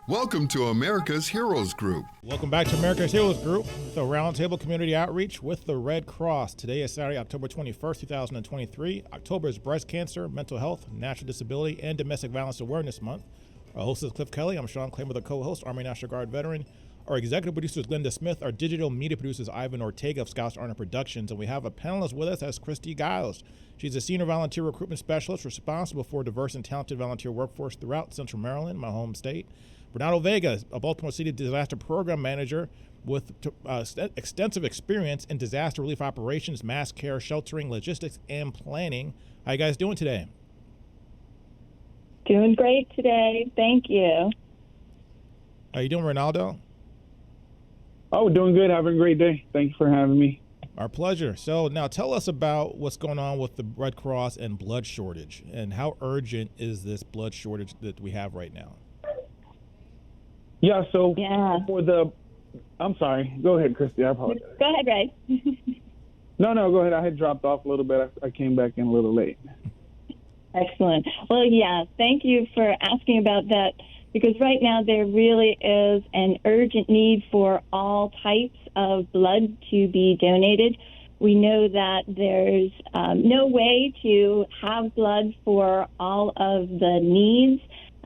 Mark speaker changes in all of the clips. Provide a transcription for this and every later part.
Speaker 1: Welcome to America's Heroes Group.
Speaker 2: Welcome back to America's Heroes Group, the Roundtable Community Outreach with the Red Cross. Today is Saturday, October 21st, 2023. October is Breast Cancer, Mental Health, Natural Disability, and Domestic Violence Awareness Month. Our host is Kelley. I'm Sean Claiborne, the co-host, Army National Guard veteran. Our executive producer is Glenda Smith. Our digital media producer is Ivan Ortega of Scouts Arnold Productions. And we have a panelist with us. That's Kristi Giles. She's a Senior Volunteer Recruitment Specialist responsible for a diverse and talented volunteer workforce throughout Central Maryland, my home state. Reynaldo Vega, a Baltimore City Disaster Program Manager with extensive experience in disaster relief operations, mass care, sheltering, logistics, and planning. How you guys doing today?
Speaker 3: Doing great today. Thank you.
Speaker 2: How you doing, Reynaldo?
Speaker 4: Oh, doing good. Having a great day. Thank you for having me.
Speaker 2: Our pleasure. So now tell us about what's going on with the Red Cross and blood shortage, and how urgent is this blood shortage that we have right now?
Speaker 4: Yeah, so I'm sorry. Go ahead, Kristi. I apologize.
Speaker 3: Go ahead, Ray.
Speaker 4: No, go ahead. I had dropped off a little bit. I came back in a little late.
Speaker 3: Excellent. Well, yeah, thank you for asking about that, because right now there really is an urgent need for all types of blood to be donated. We know that there's no way to have blood for all of the needs.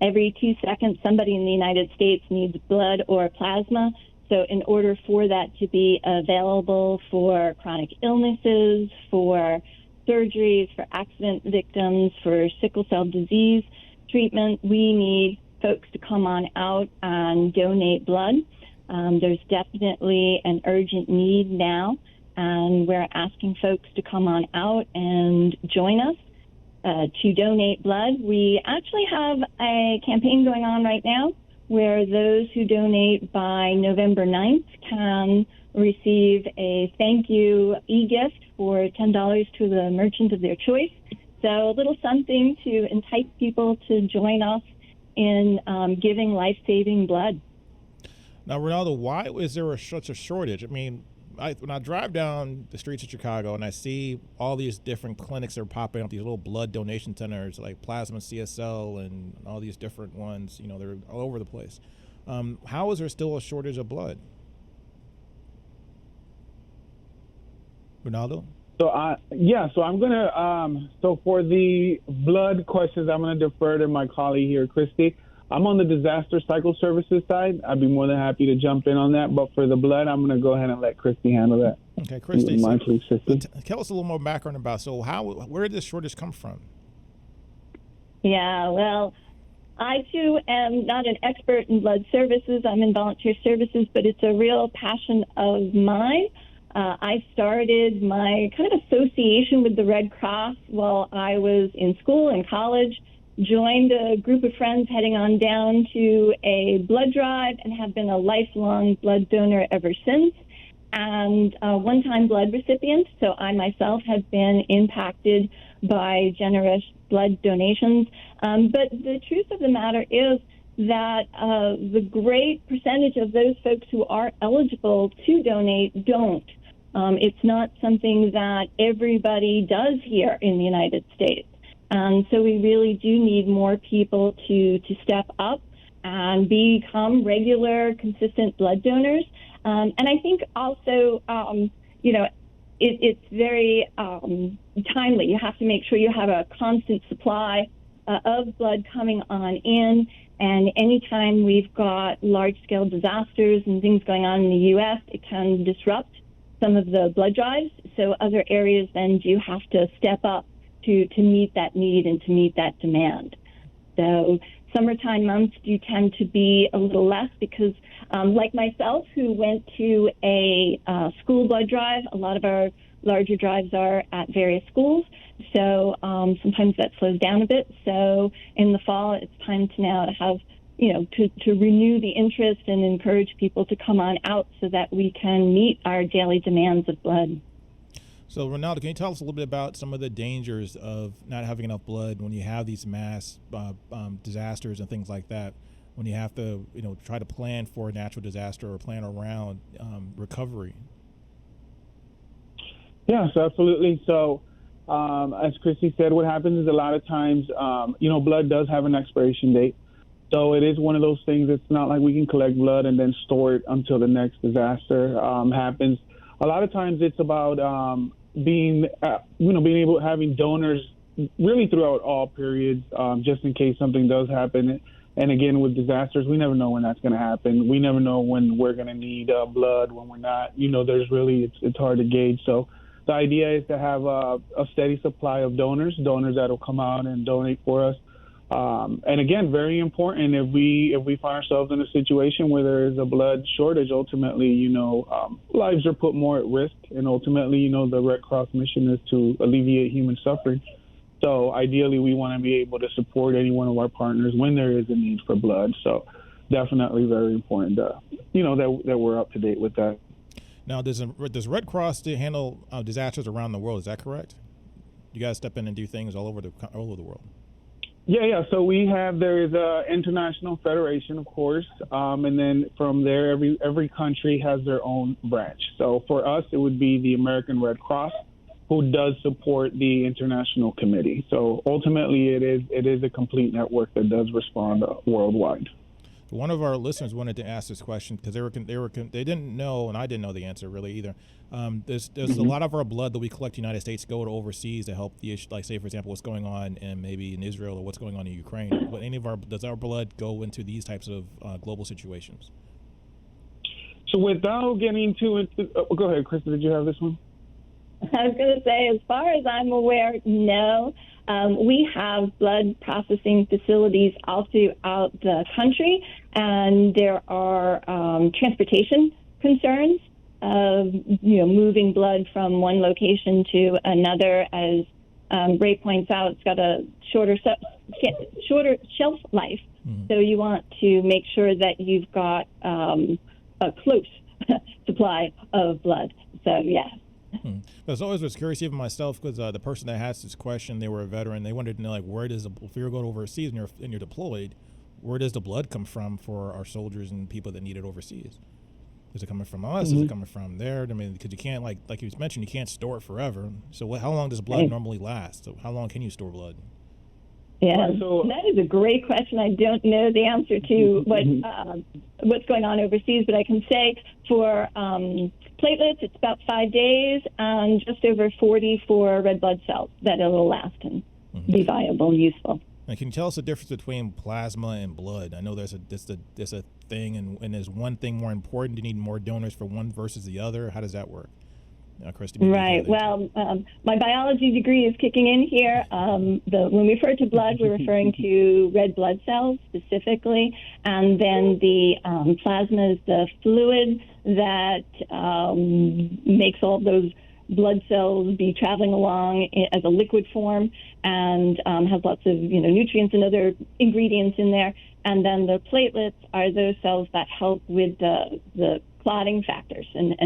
Speaker 3: Every 2 seconds, somebody in the United States needs blood or plasma. So in order for that to be available for chronic illnesses, for surgeries, for accident victims, for sickle cell disease treatment, we need folks to come on out and donate blood. There's definitely an urgent need now, and we're asking folks to come on out and join us to donate blood. We actually have a campaign going on right now where those who donate by November 9th can receive a thank you e-gift for $10 to the merchant of their choice. So a little something to entice people to join us in giving life-saving blood.
Speaker 2: Now, Reynaldo, why is there such a shortage? I mean, when I drive down the streets of Chicago and I see all these different clinics that are popping up, these little blood donation centers like Plasma CSL and all these different ones, they're all over the place. How is there still a shortage of blood? Reynaldo?
Speaker 4: So I'm gonna so for the blood questions, I'm gonna defer to my colleague here, Kristi. I'm on the disaster cycle services side. I'd be more than happy to jump in on that. But for the blood, I'm going to go ahead and let Kristi handle that.
Speaker 2: Okay, Kristi, tell us a little more background about, where did this shortage come from?
Speaker 3: Yeah, well, I too am not an expert in blood services. I'm in volunteer services, but it's a real passion of mine. I started my kind of association with the Red Cross while I was in school and college. Joined a group of friends heading on down to a blood drive and have been a lifelong blood donor ever since, and a one-time blood recipient. So I myself have been impacted by generous blood donations. But the truth of the matter is that the great percentage of those folks who are eligible to donate don't. It's not something that everybody does here in the United States. And so we really do need more people to step up and become regular, consistent blood donors. And I think also, it's very timely. You have to make sure you have a constant supply of blood coming on in. And anytime we've got large-scale disasters and things going on in the U.S., it can disrupt some of the blood drives. So other areas then do have to step up to meet that need and to meet that demand. So summertime months do tend to be a little less because, like myself, who went to a school blood drive, a lot of our larger drives are at various schools. So sometimes that slows down a bit. So in the fall, it's time to now to have, to renew the interest and encourage people to come on out so that we can meet our daily demands of blood.
Speaker 2: So, Reynaldo, can you tell us a little bit about some of the dangers of not having enough blood when you have these mass disasters and things like that, when you have to, try to plan for a natural disaster or plan around recovery?
Speaker 4: Yes, absolutely. So, as Kristi said, what happens is a lot of times, blood does have an expiration date. So it is one of those things. It's not like we can collect blood and then store it until the next disaster happens. A lot of times it's about being able to having donors really throughout all periods, just in case something does happen. And again, with disasters, we never know when that's going to happen. We never know when we're going to need blood, when we're not. There's really, it's hard to gauge. So the idea is to have a steady supply of donors that'll come out and donate for us. And again, very important, if we find ourselves in a situation where there is a blood shortage, ultimately, lives are put more at risk. And ultimately, the Red Cross mission is to alleviate human suffering. So ideally, we want to be able to support any one of our partners when there is a need for blood. So definitely very important, that we're up to date with that.
Speaker 2: Now, does Red Cross handle disasters around the world? Is that correct? You guys step in and do things all over the world.
Speaker 4: Yeah. So there is a international federation, of course, and then from there, every country has their own branch. So for us, it would be the American Red Cross, who does support the international committee. So ultimately, it is a complete network that does respond worldwide.
Speaker 2: One of our listeners wanted to ask this question because they didn't know, and I didn't know the answer really either. There's a lot of our blood that we collect in the United States go to overseas to help the issue, like say for example what's going on maybe in Israel or what's going on in Ukraine. But does our blood go into these types of global situations?
Speaker 4: So without getting too into, go ahead, Kristi. Did you have this one?
Speaker 3: I was going to say, as far as I'm aware, no. We have blood processing facilities all throughout the country, and there are transportation concerns of moving blood from one location to another. As Ray points out, it's got a shorter shelf life, so you want to make sure that you've got a close supply of blood. So, yeah.
Speaker 2: I was curious, even myself, because the person that asked this question, they were a veteran. They wanted to know, if you're going overseas and you're deployed, where does the blood come from for our soldiers and people that need it overseas? Is it coming from us? Is it coming from there? I mean, because you can't, like you mentioned, you can't store it forever. So how long does blood normally last? So how long can you store blood?
Speaker 3: Yeah, that is a great question. I don't know the answer to what's going on overseas, but I can say for platelets, it's about 5 days, and just over 40 for red blood cells that it'll last and be viable and useful.
Speaker 2: And can you tell us the difference between plasma and blood? I know there's a thing, and is one thing more important? Do you need more donors for one versus the other? How does that work? Kristi,
Speaker 3: right. Well, my biology degree is kicking in here. When we refer to blood, we're referring to red blood cells specifically, and then the plasma is the fluid that makes all those blood cells be traveling along as a liquid form and has lots of nutrients and other ingredients in there. And then the platelets are those cells that help with the clotting factors and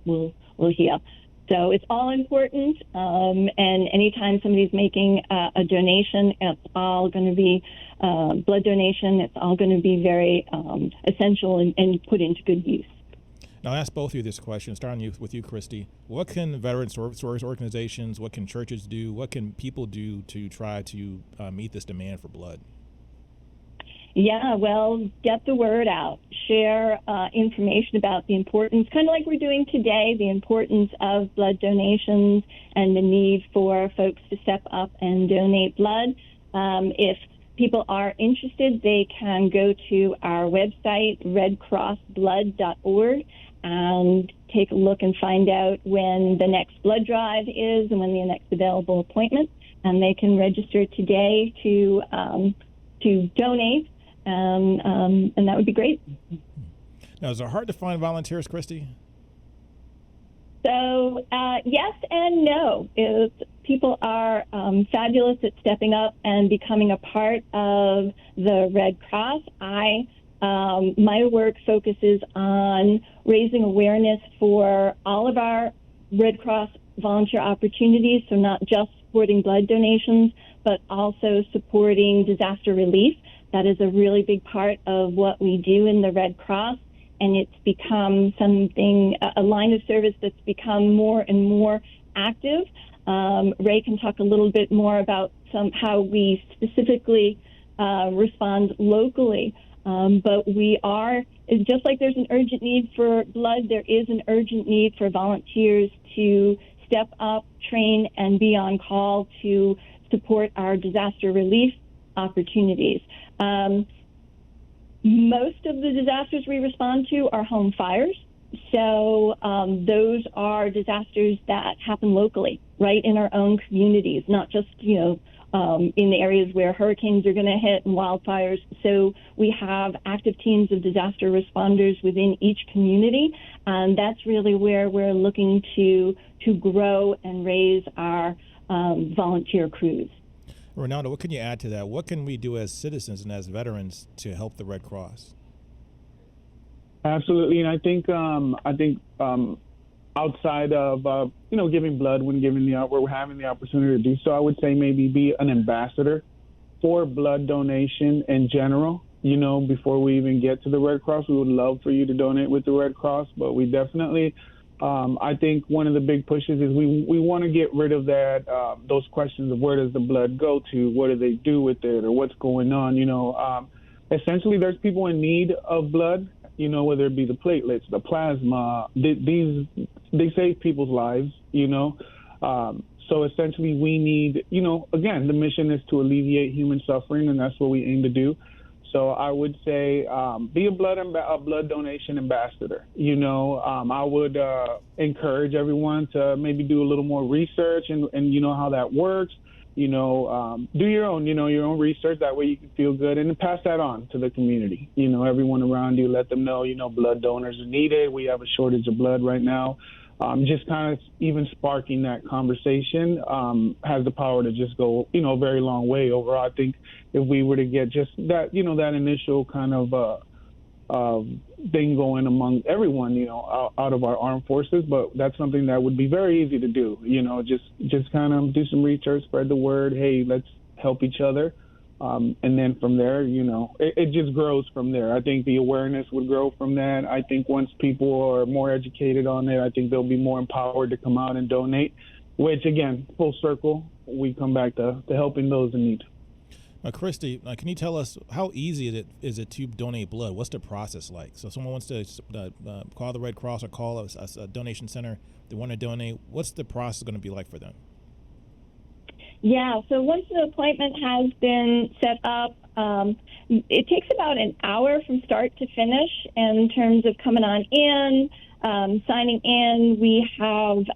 Speaker 3: will heal. So it's all important, and anytime somebody's making a donation, it's all going to be blood donation. It's all going to be very essential and put into good use.
Speaker 2: Now, I'll ask both of you this question, starting with you, Kristi. What can veteran service organizations, what can churches do, what can people do to try to meet this demand for blood?
Speaker 3: Yeah, well, get the word out. Share information about the importance, kind of like we're doing today, the importance of blood donations and the need for folks to step up and donate blood. If people are interested, they can go to our website, redcrossblood.org, and take a look and find out when the next blood drive is and when the next available appointment. And they can register today to donate. And that would be great.
Speaker 2: Now, is it hard to find volunteers, Kristi?
Speaker 3: So, yes and no. People are fabulous at stepping up and becoming a part of the Red Cross. My work focuses on raising awareness for all of our Red Cross volunteer opportunities, so not just supporting blood donations, but also supporting disaster relief. That is a really big part of what we do in the Red Cross, and it's become a line of service that's become more and more active. Ray can talk a little bit more about how we specifically respond locally. But we are, just like there's an urgent need for blood, there is an urgent need for volunteers to step up, train, and be on call to support our disaster relief opportunities. Most of the disasters we respond to are home fires. So those are disasters that happen locally, right in our own communities, not just, in the areas where hurricanes are going to hit and wildfires. So we have active teams of disaster responders within each community, and that's really where we're looking to grow and raise our volunteer crews.
Speaker 2: Reynaldo, what can you add to that? What can we do as citizens and as veterans to help the Red Cross?
Speaker 4: Absolutely, and I think outside of giving blood when we're having the opportunity to do so, I would say maybe be an ambassador for blood donation in general. Before we even get to the Red Cross, we would love for you to donate with the Red Cross, but we definitely, I think one of the big pushes is we want to get rid of that those questions of where does the blood go to, what do they do with it, or what's going on. Essentially, there's people in need of blood. Whether it be the platelets, the plasma, they save people's lives, So essentially we need, again, the mission is to alleviate human suffering, and that's what we aim to do. So I would say be a blood donation ambassador. I would encourage everyone to maybe do a little more research and how that works. Do your own research. That way you can feel good and pass that on to the community. Everyone around you, let them know, blood donors are needed. We have a shortage of blood right now. Just kind of even sparking that conversation has the power to just go, a very long way. Overall, I think if we were to get just that, that initial kind of thing going among everyone, out of our armed forces, but that's something that would be very easy to do. Just kind of do some research, spread the word. Hey, let's help each other, and then from there, it just grows from there. I think the awareness would grow from that. I think once people are more educated on it, I think they'll be more empowered to come out and donate. Which again, full circle, we come back to helping those in need.
Speaker 2: Kristi, can you tell us how easy is it to donate blood? What's the process like? So if someone wants to call the Red Cross or call a donation center, they want to donate, what's the process going to be like for them?
Speaker 3: Yeah, so once the appointment has been set up, it takes about an hour from start to finish in terms of coming on in, signing in. We have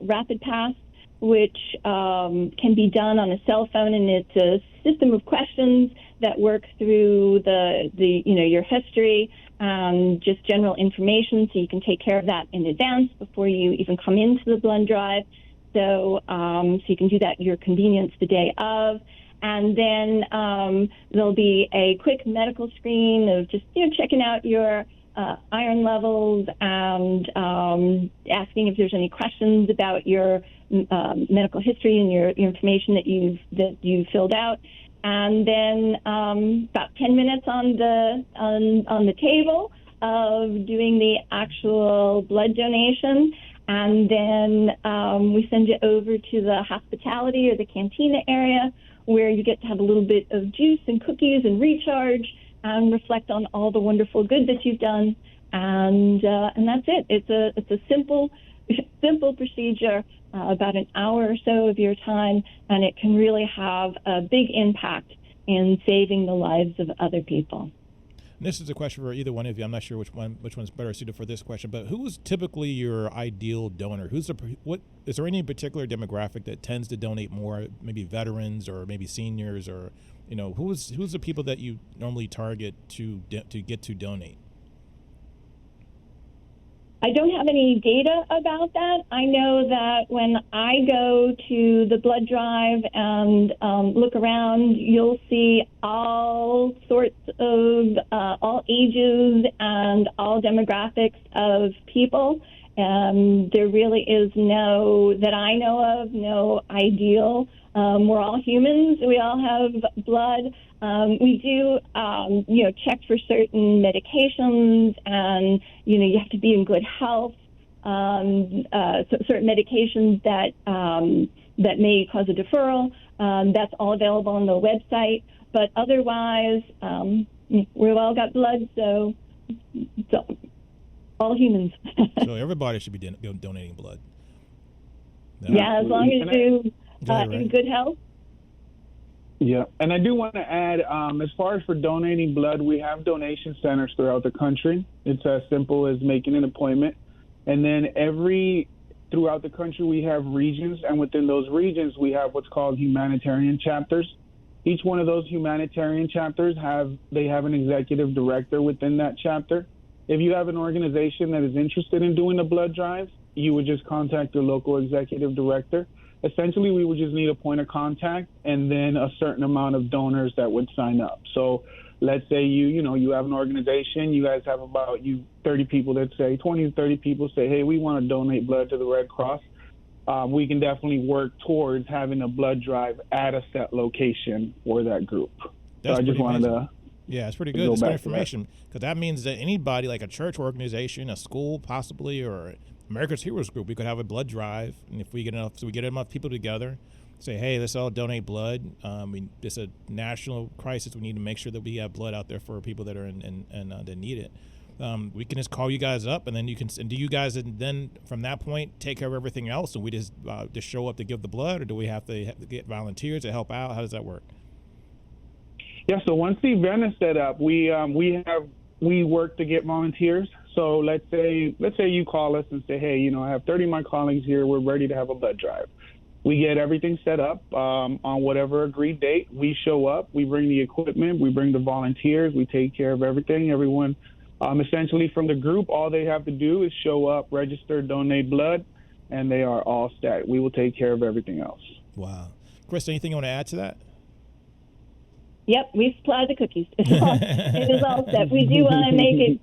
Speaker 3: Rapid Pass, which can be done on a cell phone, and it's a system of questions that work through your history and just general information, so you can take care of that in advance before you even come into the blood drive. So you can do that at your convenience the day of. And then there'll be a quick medical screen of just checking out your iron levels and asking if there's any questions about your medical history and your information that you've filled out. And then about 10 minutes on the table of doing the actual blood donation. And then we send you over to the hospitality or the cantina area, where you get to have a little bit of juice and cookies and recharge and reflect on all the wonderful good that you've done. And that's it. It's a simple procedure, about an hour or so of your time, and it can really have a big impact in saving the lives of other people.
Speaker 2: And this is a question for either one of you. I'm not sure which one's better suited for this question, but who is typically your ideal donor? Is there any particular demographic that tends to donate more? Maybe veterans or maybe seniors, or who's the people that you normally target to get to donate?
Speaker 3: I don't have any data about that. I know that when I go to the blood drive and look around, you'll see all sorts of, all ages and all demographics of people. There really is that I know of, no ideal. We're all humans. We all have blood. We do, check for certain medications, and, you have to be in good health. Certain medications that may cause a deferral That's all available on the website. But otherwise, we've all got blood, so all humans.
Speaker 2: So everybody should be donating blood.
Speaker 3: Yeah, as long as you're in good health.
Speaker 4: Yeah, and I do want to add, as far as for donating blood, we have donation centers throughout the country. It's as simple as making an appointment. And then throughout the country, we have regions, and within those regions, we have what's called humanitarian chapters. Each one of those humanitarian chapters have an executive director within that chapter. If you have an organization that is interested in doing a blood drive, you would just contact your local executive director. Essentially, we would just need a point of contact and then a certain amount of donors that would sign up. So let's say you have an organization, you guys have about 30 people that say, 20 to 30 people say, hey, we want to donate blood to the Red Cross. We can definitely work towards having a blood drive at a set location for that group.
Speaker 2: That's
Speaker 4: so I just wanted to.
Speaker 2: Yeah, it's pretty good. It's good information, because that means that anybody, like a church organization, a school possibly, or America's Heroes Group, we could have a blood drive, and if we get enough people together, say, hey, let's all donate blood. It's a national crisis. We need to make sure that we have blood out there for people that are that need it. We can just call you guys up, and then do you guys then from that point take care of everything else, and we just show up to give the blood, or do we have to get volunteers to help out? How does that work?
Speaker 4: Yeah, so once the event is set up, we work to get volunteers. So let's say you call us and say, hey, I have 30 of my colleagues here. We're ready to have a blood drive. We get everything set up on whatever agreed date. We show up. We bring the equipment. We bring the volunteers. We take care of everything. Everyone, essentially from the group, all they have to do is show up, register, donate blood, and they are all set. We will take care of everything else.
Speaker 2: Wow. Chris, anything you want to add to that?
Speaker 3: Yep, we supply the cookies. It is all set. We do want to make it,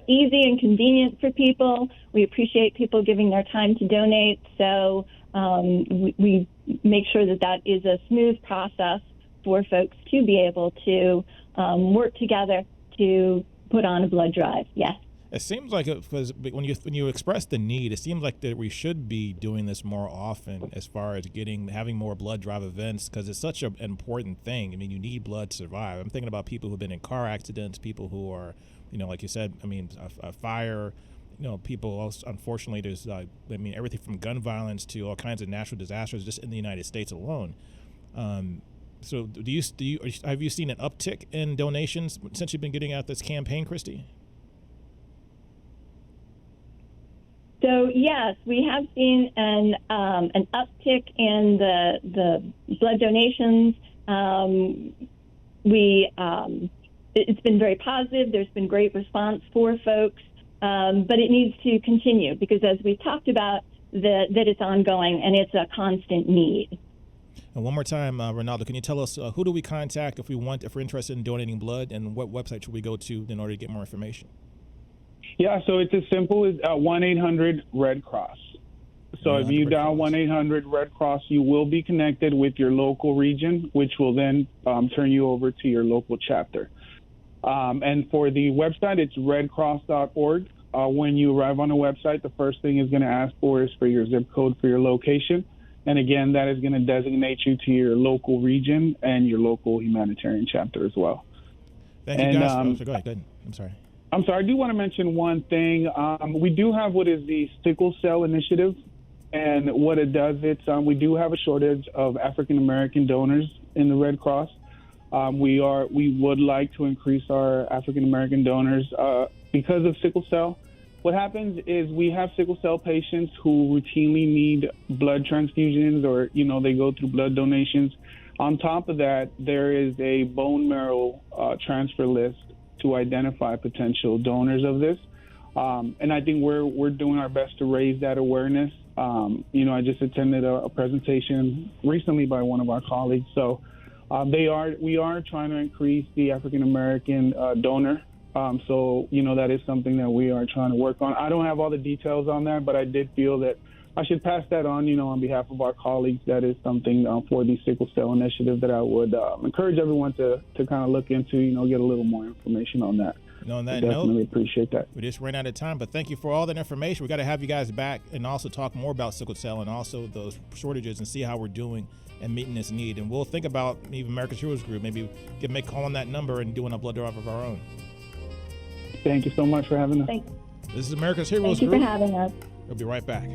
Speaker 3: easy and convenient for people. We appreciate people giving their time to donate, so we make sure that is a smooth process for folks to be able to work together to put on a blood drive. Yes.
Speaker 2: It seems like because when you express the need, it seems like that we should be doing this more often as far as having more blood drive events, because it's such an important thing. I mean, you need blood to survive. I'm thinking about people who've been in car accidents, people who are, like you said, a fire. People also, unfortunately, there's everything from gun violence to all kinds of natural disasters just in the United States alone. So have you seen an uptick in donations since you've been getting out this campaign, Kristi?
Speaker 3: So yes, we have seen an uptick in the blood donations. It's been very positive. There's been great response for folks, but it needs to continue because, as we've talked about, that it's ongoing and it's a constant need.
Speaker 2: And one more time, Reynaldo, can you tell us who do we contact if we're interested in donating blood, and what website should we go to in order to get more information?
Speaker 4: Yeah, so it's as simple as 1-800-RED-CROSS. So if you dial 1-800-RED-CROSS, you will be connected with your local region, which will then turn you over to your local chapter. And for the website, it's redcross.org. When you arrive on the website, the first thing it's going to ask for is for your zip code for your location. And again, that is going to designate you to your local region and your local humanitarian chapter as well.
Speaker 2: Thank you, guys. Go ahead. I'm sorry.
Speaker 4: I do want to mention one thing. We do have what is the Sickle Cell Initiative, and what it does, we do have a shortage of African-American donors in the Red Cross. We would like to increase our African-American donors because of sickle cell. What happens is we have sickle cell patients who routinely need blood transfusions, or, they go through blood donations. On top of that, there is a bone marrow transfer list to identify potential donors of this. And I think we're doing our best to raise that awareness. I just attended a presentation recently by one of our colleagues. So we are trying to increase the African-American donor. So that is something that we are trying to work on. I don't have all the details on that, but I did feel that I should pass that on, on behalf of our colleagues. That is something for the sickle cell initiative that I would encourage everyone to kind of look into, get a little more information on that.
Speaker 2: On that
Speaker 4: Definitely
Speaker 2: note,
Speaker 4: appreciate that.
Speaker 2: We just ran out of time, but thank you for all that information. We got to have you guys back and also talk more about sickle cell and also those shortages and see how we're doing and meeting this need. And we'll think about even America's Heroes Group, maybe make a call on that number and doing a blood drive of our own.
Speaker 4: Thank you so much for having us.
Speaker 2: This is America's Heroes
Speaker 3: Thank you
Speaker 2: Group.
Speaker 3: for having us.
Speaker 2: We'll be right back.